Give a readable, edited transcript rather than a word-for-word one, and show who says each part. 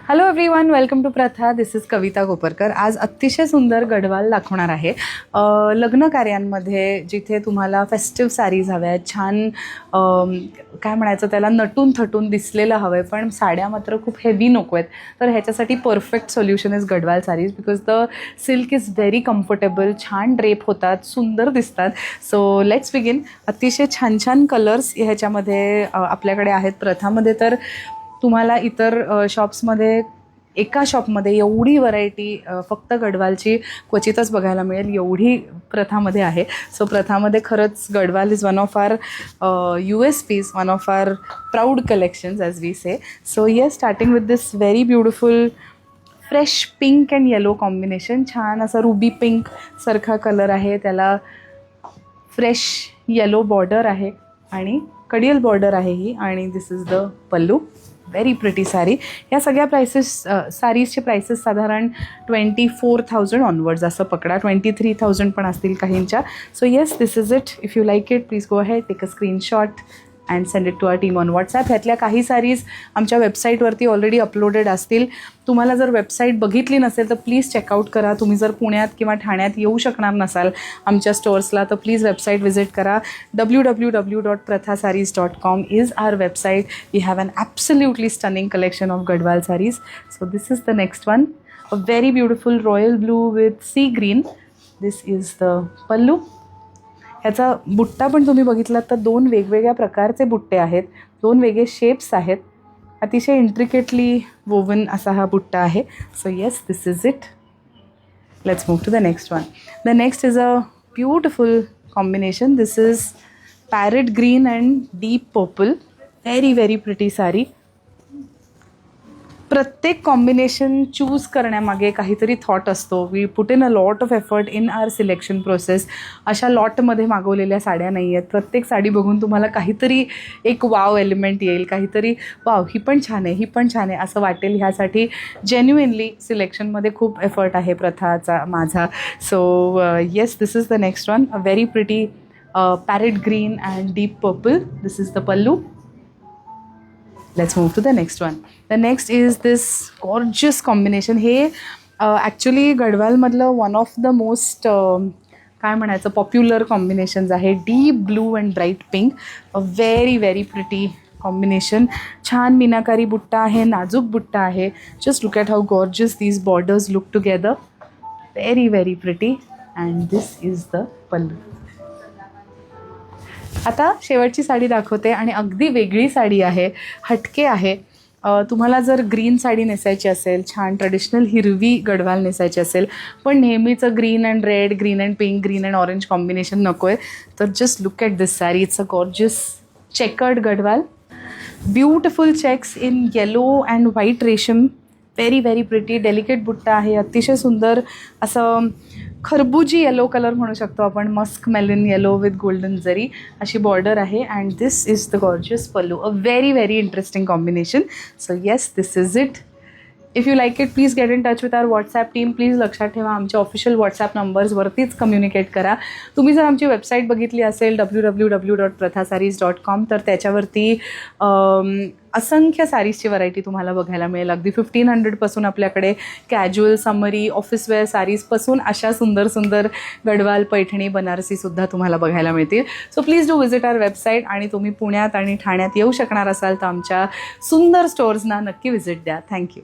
Speaker 1: Hello everyone, welcome to प्रथा. दिस is कविता कोपरकर. आज अतिशय सुंदर गडवाल दाखवणार आहे. लग्न कार्यांमध्ये जिथे तुम्हाला फेस्टिव्ह साडीज हव्या आहेत, छान काय म्हणायचं त्याला, नटून थटून दिसलेलं हवं आहे, पण साड्या मात्र खूप हेवी नको आहेत, तर ह्याच्यासाठी perfect solution is Gadwal sarees. Because the silk is very comfortable, छान ड्रेप होतात, सुंदर दिसतात. So let's begin. अतिशय छान छान कलर्स ह्याच्यामध्ये आपल्याकडे आहेत. प्रथामध्ये तर तुम्हाला इतर शॉप्समध्ये एका शॉपमध्ये एवढी व्हरायटी फक्त गडवालची क्वचितच बघायला मिळेल, एवढी प्रथामध्ये आहे. सो प्रथामध्ये खरंच Gadwal is one of our USPs, one of our proud collections as we say. So yes, starting with this very beautiful fresh pink and yellow combination. छान असा रुबी पिंक सारखा कलर आहे, त्याला फ्रेश येलो बॉर्डर आहे आणि कडियल border आहे ही, आणि this is the pallu. Very pretty sari. या सगळ्या साडीजचे प्राइसेस साधारण 24,000 ऑनवर्ड्स असं पकडा, 23,000 पण असतील काहींच्या. So yes, this is it. If you like it, please go ahead, take a screenshot and send it to our team on WhatsApp. ह्यातल्या काही साडीज आमच्या वेबसाईटवरती ऑलरेडी अपलोडेड असतील. तुम्हाला जर वेबसाईट बघितली नसेल तर प्लीज चेकआउट करा. तुम्ही जर पुण्यात किंवा ठाण्यात येऊ शकणार नसाल आमच्या स्टोअर्सला तर प्लीज वेबसाईट व्हिजिट करा. www.prathasarees.com is our website. We have an absolutely stunning collection of Gadwal saris. So this is the next one, a very beautiful royal blue with sea green. This is the pallu. ह्याचा बुट्टा पण तुम्ही बघितलात तर दोन वेगवेगळ्या प्रकारचे बुट्टे आहेत, दोन वेगळे शेप्स आहेत. अतिशय इंट्रिकेटली वोवन असा हा बुट्टा आहे. So yes, this is it. Let's move to the next one. The next is a beautiful combination. This is parrot green and deep purple. Very very pretty sari. प्रत्येक कॉम्बिनेशन चूज करण्यामागे काहीतरी thought असतो. We put in a lot of effort in our selection process. अशा लॉटमध्ये मागवलेल्या साड्या नाही आहेत. प्रत्येक साडी बघून तुम्हाला काहीतरी एक वाव एलिमेंट येईल, काहीतरी वाव ही पण छान आहे, ही पण छान आहे असं वाटेल. ह्यासाठी जेन्युइनली सिलेक्शनमध्ये खूप एफर्ट आहे प्रथाचा माझा. So yes, this is the next one, a very pretty parrot green and deep purple. This is the pallu. Let's move to the next one. The next is this gorgeous combination. हे actually गडवालमधलं one of the most काय म्हणायचं popular combinations आहे. Deep blue and bright pink. A very very pretty combination. छान मीनाकारी बुट्टा आहे, नाजूक बुट्टा आहे. Just look at how gorgeous these borders look together. Very very pretty. And this is the pallu. आता शेवटची साडी दाखवते आणि अगदी वेगळी साडी आहे, हटके आहे. तुम्हाला जर ग्रीन साडी नेसायची असेल, छान ट्रेडिशनल हिरवी गडवाल नेसायची असेल, पण नेहमीचं green and red, green and pink, green and orange combination नको आहे, तर just look at this sari. It's a gorgeous checkered Gadwal. Beautiful checks in yellow and white रेशम. Very very pretty. डेलिकेट बुट्टा आहे, अतिशय सुंदर असं खरबुजी येलो कलर म्हणू शकतो आपण. Musk melon yellow with golden zari अशी बॉर्डर आहे. And this is the gorgeous pallu. A very very interesting combination. So yes, this is it. If you like it, please get in touch with our WhatsApp team. Please लक्षात ठेवा, आमच्या official WhatsApp नंबर्सवरतीच communicate करा. तुम्ही जर आमची website बघितली असेल www.prathasarees.com तर त्याच्यावरती असंख्य साडीजची व्हरायटी तुम्हाला बघायला मिळेल. अगदी 1500पासून आपल्याकडे कॅज्युअल, समरी, ऑफिसवेअर साडीजपासून अशा सुंदर सुंदर गडवाल, पैठणी, बनारसीसुद्धा तुम्हाला बघायला मिळतील. So please do visit our website. आणि तुम्ही पुण्यात आणि ठाण्यात येऊ शकणार असाल तर आमच्या सुंदर स्टोअर्सना नक्की व्हिजिट द्या. थँक्यू.